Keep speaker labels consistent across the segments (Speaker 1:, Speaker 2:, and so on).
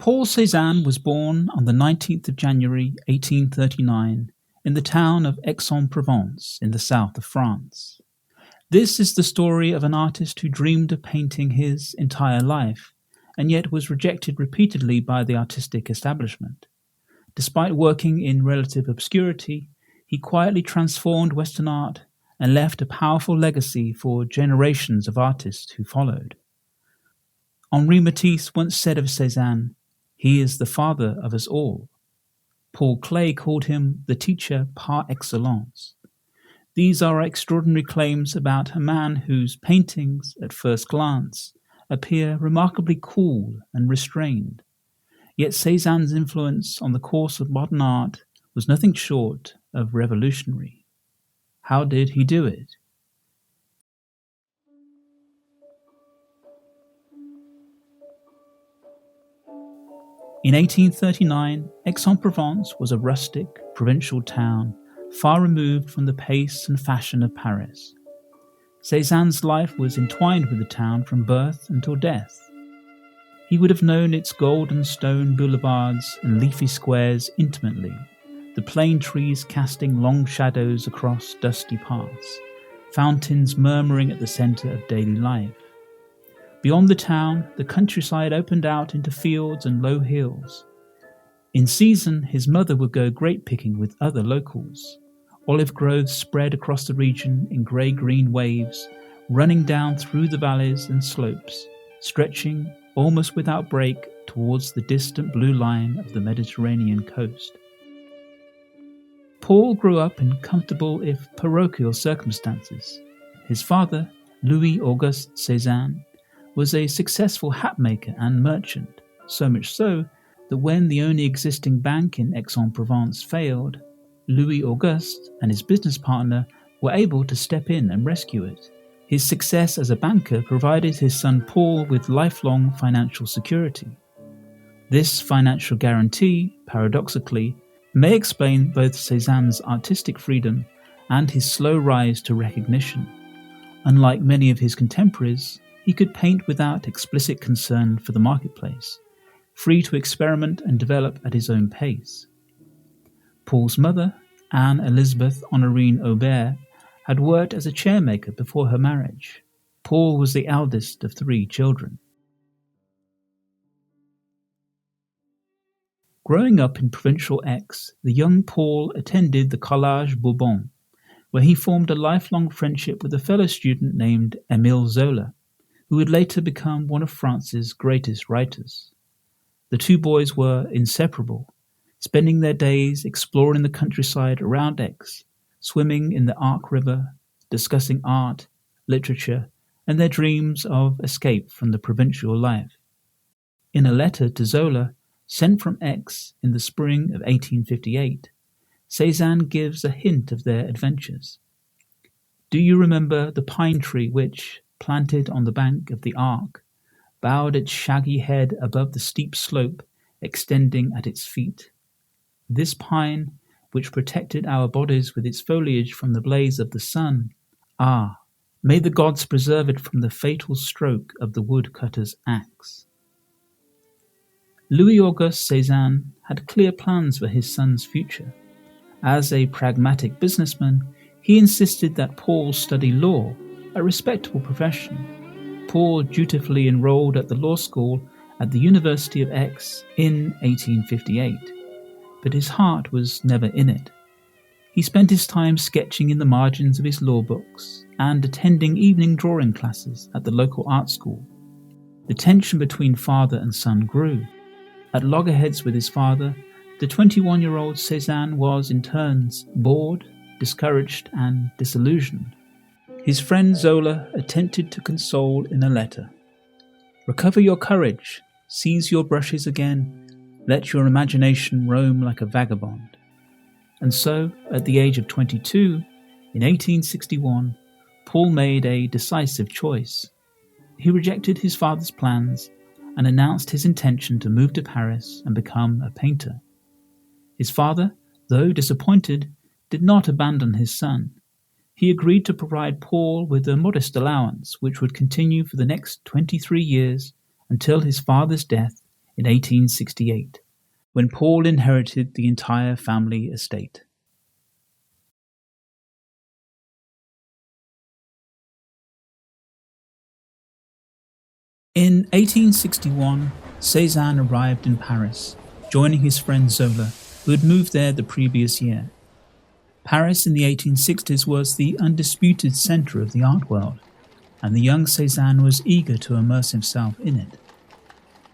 Speaker 1: Paul Cézanne was born on the 19th of January 1839 in the town of Aix-en-Provence in the south of France. This is the story of an artist who dreamed of painting his entire life and yet was rejected repeatedly by the artistic establishment. Despite working in relative obscurity, he quietly transformed Western art and left a powerful legacy for generations of artists who followed. Henri Matisse once said of Cézanne, "He is the father of us all." Paul Clee called him the teacher par excellence. These are extraordinary claims about a man whose paintings, at first glance, appear remarkably cool and restrained. Yet Cézanne's influence on the course of modern art was nothing short of revolutionary. How did he do it? In 1839, Aix-en-Provence was a rustic, provincial town, far removed from the pace and fashion of Paris. Cézanne's life was entwined with the town from birth until death. He would have known its golden stone boulevards and leafy squares intimately, the plane trees casting long shadows across dusty paths, fountains murmuring at the centre of daily life. Beyond the town, the countryside opened out into fields and low hills. In season, his mother would go grape-picking with other locals. Olive groves spread across the region in grey-green waves, running down through the valleys and slopes, stretching almost without break towards the distant blue line of the Mediterranean coast. Paul grew up in comfortable if parochial circumstances. His father, Louis-Auguste Cézanne, was a successful hatmaker and merchant, so much so that when the only existing bank in Aix-en-Provence failed, Louis-Auguste and his business partner were able to step in and rescue it. His success as a banker provided his son Paul with lifelong financial security. This financial guarantee, paradoxically, may explain both Cézanne's artistic freedom and his slow rise to recognition. Unlike many of his contemporaries, he could paint without explicit concern for the marketplace, free to experiment and develop at his own pace. Paul's mother, Anne Elizabeth Honorine Aubert, had worked as a chairmaker before her marriage. Paul was the eldest of 3 children. Growing up in provincial Aix, the young Paul attended the Collège Bourbon, where he formed a lifelong friendship with a fellow student named Émile Zola, who would later become one of France's greatest writers. The 2 boys were inseparable, spending their days exploring the countryside around Aix, swimming in the Arc River, discussing art, literature, and their dreams of escape from the provincial life. In a letter to Zola, sent from Aix in the spring of 1858, Cézanne gives a hint of their adventures. "Do you remember the pine tree which, planted on the bank of the Arc, bowed its shaggy head above the steep slope extending at its feet? This pine, which protected our bodies with its foliage from the blaze of the sun, may the gods preserve it from the fatal stroke of the woodcutter's axe." Louis-Auguste Cézanne had clear plans for his son's future. As a pragmatic businessman, he insisted that Paul study law, a respectable profession. Paul dutifully enrolled at the law school at the University of Aix in 1858, but his heart was never in it. He spent his time sketching in the margins of his law books and attending evening drawing classes at the local art school. The tension between father and son grew. At loggerheads with his father, the 21-year-old Cézanne was in turns bored, discouraged, and disillusioned. His friend Zola attempted to console in a letter. "Recover your courage, seize your brushes again, let your imagination roam like a vagabond." And so, at the age of 22, in 1861, Paul made a decisive choice. He rejected his father's plans and announced his intention to move to Paris and become a painter. His father, though disappointed, did not abandon his son. He agreed to provide Paul with a modest allowance which would continue for the next 23 years until his father's death in 1868, when Paul inherited the entire family estate. In 1861, Cézanne arrived in Paris, joining his friend Zola, who had moved there the previous year. Paris in the 1860s was the undisputed centre of the art world, and the young Cézanne was eager to immerse himself in it.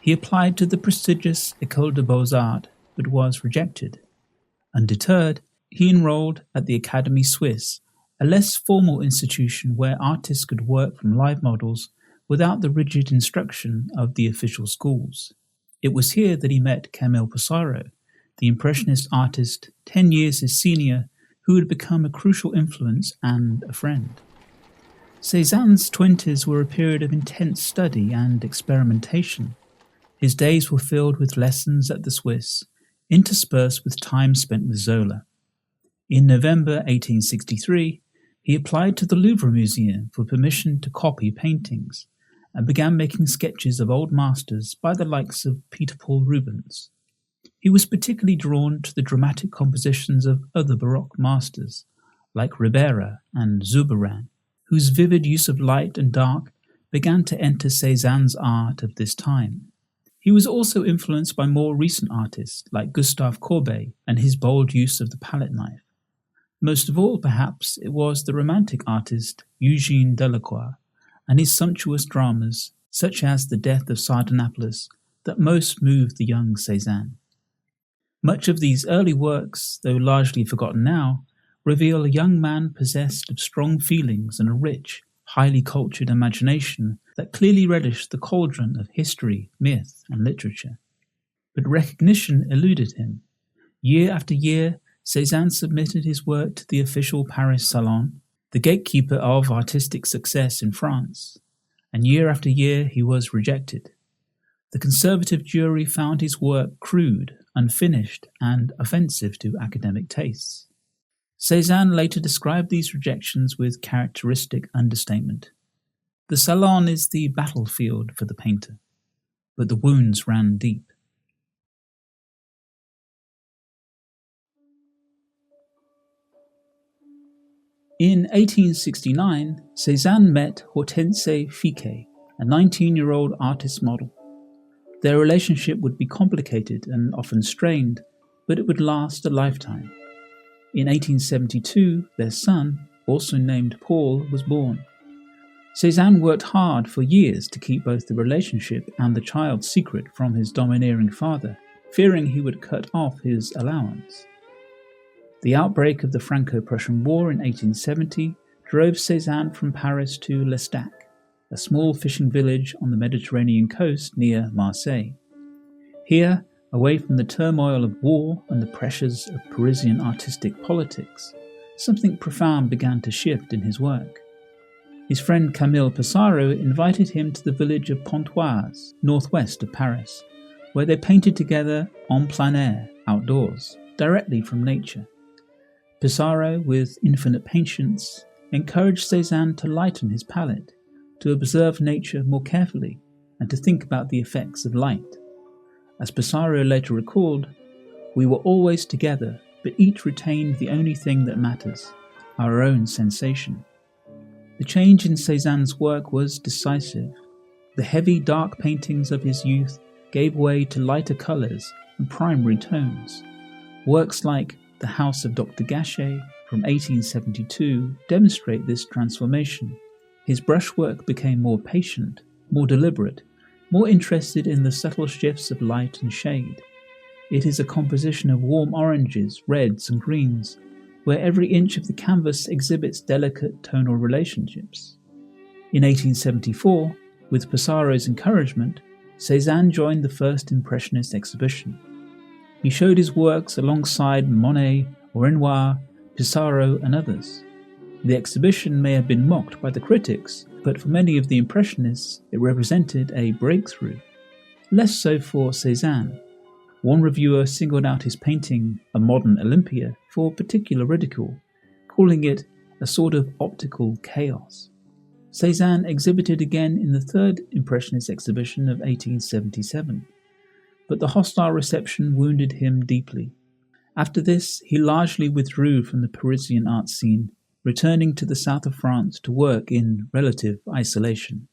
Speaker 1: He applied to the prestigious École des Beaux-Arts, but was rejected. Undeterred, he enrolled at the Académie Suisse, a less formal institution where artists could work from live models without the rigid instruction of the official schools. It was here that he met Camille Pissarro, the Impressionist artist 10 years his senior, who had become a crucial influence and a friend. Cézanne's 20s were a period of intense study and experimentation. His days were filled with lessons at the Swiss, interspersed with time spent with Zola. In November 1863, he applied to the Louvre Museum for permission to copy paintings, and began making sketches of old masters by the likes of Peter Paul Rubens. He was particularly drawn to the dramatic compositions of other Baroque masters, like Ribera and Zurbarán, whose vivid use of light and dark began to enter Cézanne's art of this time. He was also influenced by more recent artists like Gustave Courbet and his bold use of the palette knife. Most of all, perhaps, it was the Romantic artist Eugène Delacroix and his sumptuous dramas, such as The Death of Sardanapalus, that most moved the young Cézanne. Much of these early works, though largely forgotten now, reveal a young man possessed of strong feelings and a rich, highly cultured imagination that clearly relished the cauldron of history, myth, and literature. But recognition eluded him. Year after year, Cézanne submitted his work to the official Paris Salon, the gatekeeper of artistic success in France, and year after year he was rejected. The conservative jury found his work crude, unfinished, and offensive to academic tastes. Cézanne later described these rejections with characteristic understatement. The Salon is the battlefield for the painter, but the wounds ran deep. In 1869, Cézanne met Hortense Fiquet, a 19-year-old artist model. Their relationship would be complicated and often strained, but it would last a lifetime. In 1872, their son, also named Paul, was born. Cézanne worked hard for years to keep both the relationship and the child secret from his domineering father, fearing he would cut off his allowance. The outbreak of the Franco-Prussian War in 1870 drove Cézanne from Paris to L'Estaque, a small fishing village on the Mediterranean coast near Marseille. Here, away from the turmoil of war and the pressures of Parisian artistic politics, something profound began to shift in his work. His friend Camille Pissarro invited him to the village of Pontoise, northwest of Paris, where they painted together en plein air, outdoors, directly from nature. Pissarro, with infinite patience, encouraged Cézanne to lighten his palette, to observe nature more carefully, and to think about the effects of light. As Pissarro later recalled, "We were always together, but each retained the only thing that matters, our own sensation." The change in Cézanne's work was decisive. The heavy, dark paintings of his youth gave way to lighter colours and primary tones. Works like The House of Dr. Gachet from 1872 demonstrate this transformation. His brushwork became more patient, more deliberate, more interested in the subtle shifts of light and shade. It is a composition of warm oranges, reds, and greens, where every inch of the canvas exhibits delicate tonal relationships. In 1874, with Pissarro's encouragement, Cézanne joined the first Impressionist exhibition. He showed his works alongside Monet, Renoir, Pissarro, and others. The exhibition may have been mocked by the critics, but for many of the Impressionists, it represented a breakthrough. Less so for Cézanne. One reviewer singled out his painting, A Modern Olympia, for particular ridicule, calling it a sort of optical chaos. Cézanne exhibited again in the third Impressionist exhibition of 1877. but the hostile reception wounded him deeply. After this, he largely withdrew from the Parisian art scene, returning to the south of France to work in relative isolation.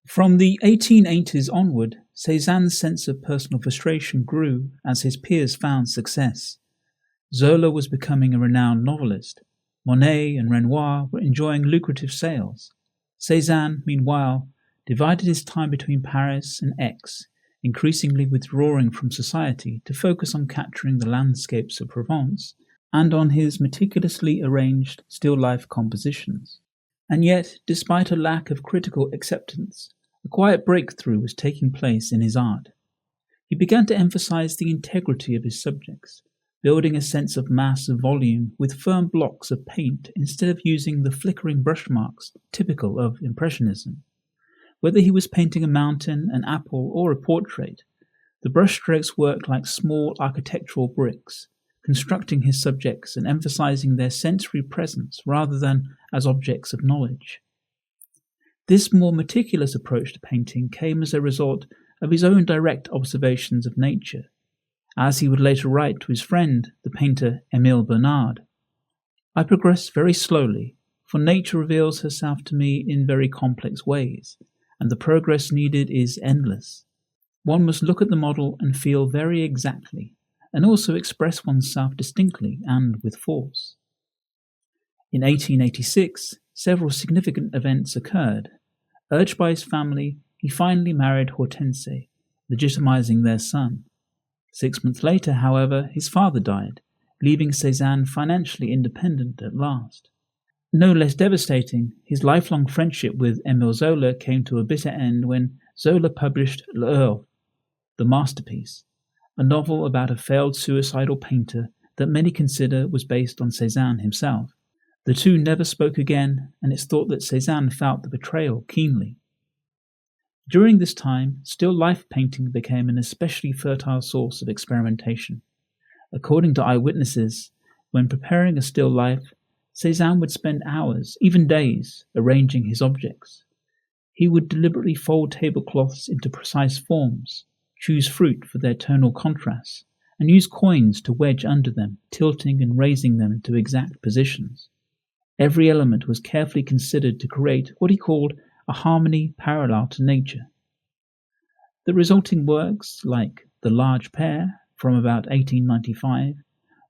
Speaker 1: From the 1880s onward, Cézanne's sense of personal frustration grew as his peers found success. Zola was becoming a renowned novelist. Monet and Renoir were enjoying lucrative sales. Cézanne, meanwhile, divided his time between Paris and Aix, increasingly withdrawing from society to focus on capturing the landscapes of Provence and on his meticulously arranged still-life compositions. And yet, despite a lack of critical acceptance, a quiet breakthrough was taking place in his art. He began to emphasize the integrity of his subjects, building a sense of mass and volume with firm blocks of paint instead of using the flickering brush marks typical of Impressionism. Whether he was painting a mountain, an apple, or a portrait, the brushstrokes worked like small architectural bricks, constructing his subjects and emphasizing their sensory presence rather than as objects of knowledge. This more meticulous approach to painting came as a result of his own direct observations of nature, as he would later write to his friend, the painter Émile Bernard. "I progress very slowly, for nature reveals herself to me in very complex ways, and the progress needed is endless. One must look at the model and feel very exactly, and also express oneself distinctly and with force." In 1886, several significant events occurred. Urged by his family, he finally married Hortense, legitimizing their son. 6 months later, however, his father died, leaving Cézanne financially independent at last. No less devastating, his lifelong friendship with Émile Zola came to a bitter end when Zola published L'Œuvre, the masterpiece, a novel about a failed suicidal painter that many consider was based on Cézanne himself. The two never spoke again, and it's thought that Cézanne felt the betrayal keenly. During this time, still life painting became an especially fertile source of experimentation. According to eyewitnesses, when preparing a still life, Cézanne would spend hours, even days, arranging his objects. He would deliberately fold tablecloths into precise forms, choose fruit for their tonal contrasts, and use coins to wedge under them, tilting and raising them into exact positions. Every element was carefully considered to create what he called a harmony parallel to nature. The resulting works, like The Large Pear, from about 1895,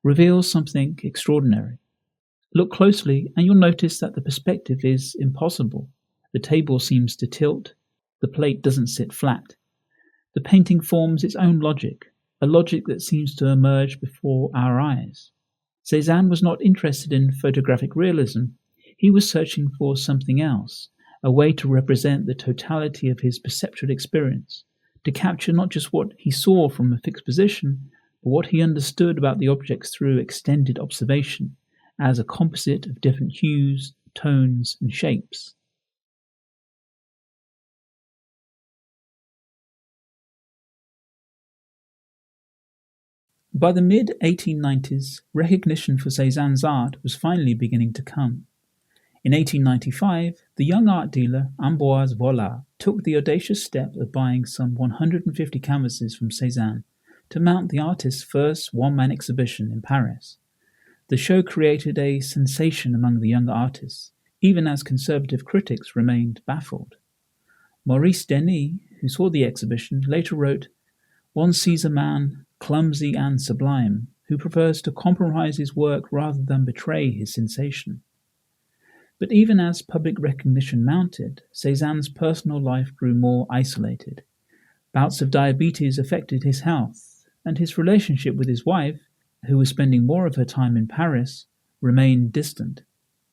Speaker 1: reveal something extraordinary. Look closely and you'll notice that the perspective is impossible. The table seems to tilt, the plate doesn't sit flat. The painting forms its own logic, a logic that seems to emerge before our eyes. Cézanne was not interested in photographic realism. He was searching for something else, a way to represent the totality of his perceptual experience, to capture not just what he saw from a fixed position, but what he understood about the objects through extended observation, as a composite of different hues, tones, and shapes. By the mid-1890s, recognition for Cézanne's art was finally beginning to come. In 1895, the young art dealer Ambroise Vollard took the audacious step of buying some 150 canvases from Cézanne to mount the artist's first one-man exhibition in Paris. The show created a sensation among the younger artists, even as conservative critics remained baffled. Maurice Denis, who saw the exhibition, later wrote, "One sees a man, clumsy and sublime, who prefers to compromise his work rather than betray his sensation." But even as public recognition mounted, Cézanne's personal life grew more isolated. Bouts of diabetes affected his health, and his relationship with his wife, who was spending more of her time in Paris, remained distant.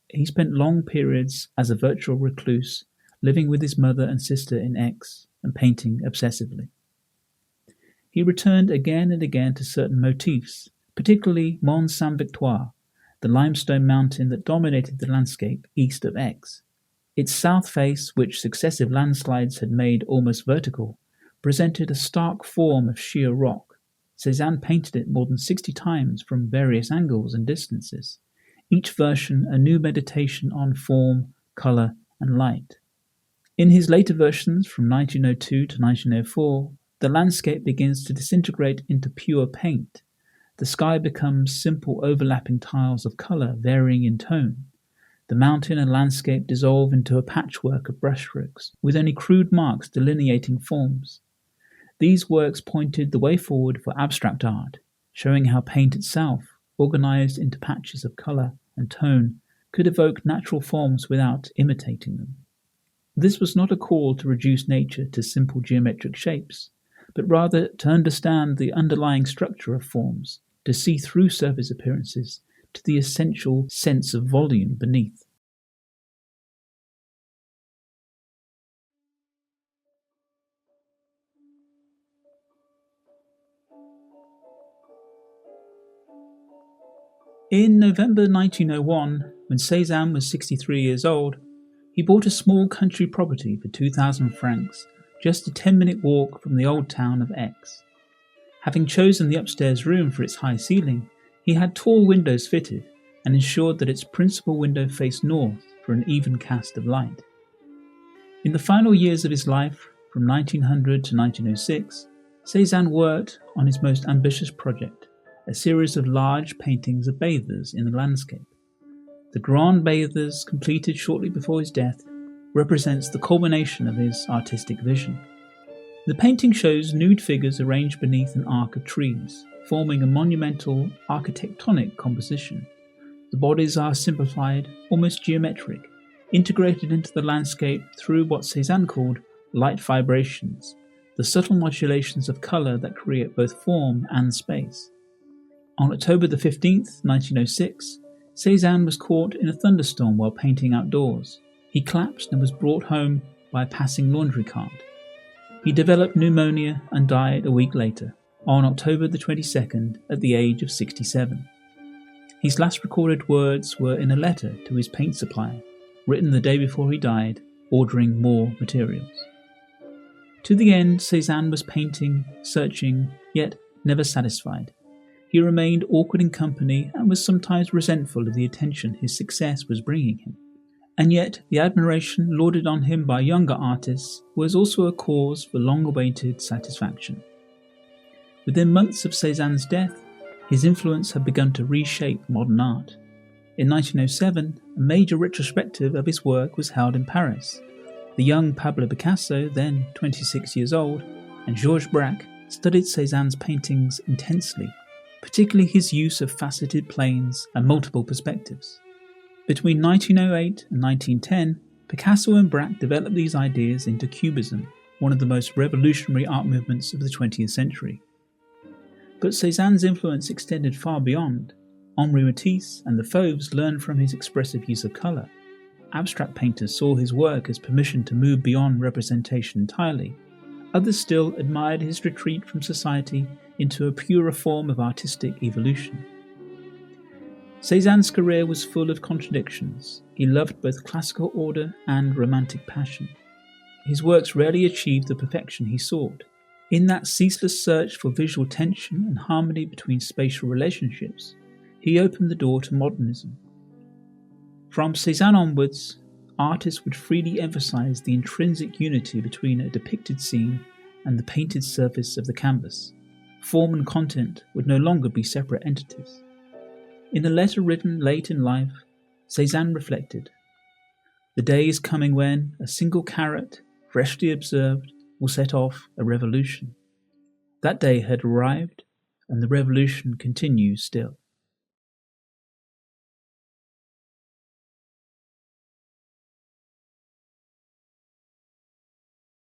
Speaker 1: He spent long periods as a virtual recluse, living with his mother and sister in Aix, and painting obsessively. He returned again and again to certain motifs, particularly Mont Sainte-Victoire, the limestone mountain that dominated the landscape east of Aix. Its south face, which successive landslides had made almost vertical, presented a stark form of sheer rock. Cézanne painted it more than 60 times from various angles and distances, each version a new meditation on form, colour and light. In his later versions from 1902 to 1904, the landscape begins to disintegrate into pure paint. The sky becomes simple overlapping tiles of colour varying in tone. The mountain and landscape dissolve into a patchwork of brushstrokes, with only crude marks delineating forms. These works pointed the way forward for abstract art, showing how paint itself, organised into patches of colour and tone, could evoke natural forms without imitating them. This was not a call to reduce nature to simple geometric shapes, but rather to understand the underlying structure of forms, to see through surface appearances to the essential sense of volume beneath. In November 1901, when Cézanne was 63 years old, he bought a small country property for 2,000 francs, just a 10-minute walk from the old town of Aix. Having chosen the upstairs room for its high ceiling, he had tall windows fitted and ensured that its principal window faced north for an even cast of light. In the final years of his life, from 1900 to 1906, Cézanne worked on his most ambitious project, a series of large paintings of bathers in the landscape. The Grand Bathers, completed shortly before his death, represents the culmination of his artistic vision. The painting shows nude figures arranged beneath an arc of trees, forming a monumental architectonic composition. The bodies are simplified, almost geometric, integrated into the landscape through what Cézanne called light vibrations, the subtle modulations of colour that create both form and space. On October the 15th, 1906, Cézanne was caught in a thunderstorm while painting outdoors. He collapsed and was brought home by a passing laundry cart. He developed pneumonia and died a week later, on October the 22nd, at the age of 67. His last recorded words were in a letter to his paint supplier, written the day before he died, ordering more materials. To the end, Cézanne was painting, searching, yet never satisfied. He remained awkward in company and was sometimes resentful of the attention his success was bringing him. And yet, the admiration lauded on him by younger artists was also a cause for long-awaited satisfaction. Within months of Cézanne's death, his influence had begun to reshape modern art. In 1907, a major retrospective of his work was held in Paris. The young Pablo Picasso, then 26 years old, and Georges Braque studied Cézanne's paintings intensely, particularly his use of faceted planes and multiple perspectives. Between 1908 and 1910, Picasso and Braque developed these ideas into Cubism, one of the most revolutionary art movements of the 20th century. But Cézanne's influence extended far beyond. Henri Matisse and the Fauves learned from his expressive use of colour. Abstract painters saw his work as permission to move beyond representation entirely. Others still admired his retreat from society into a purer form of artistic evolution. Cézanne's career was full of contradictions. He loved both classical order and romantic passion. His works rarely achieved the perfection he sought. In that ceaseless search for visual tension and harmony between spatial relationships, he opened the door to modernism. From Cézanne onwards, artists would freely emphasize the intrinsic unity between a depicted scene and the painted surface of the canvas. Form and content would no longer be separate entities. In a letter written late in life, Cézanne reflected, "The day is coming when a single carrot, freshly observed, will set off a revolution. That day had arrived, and the revolution continues still."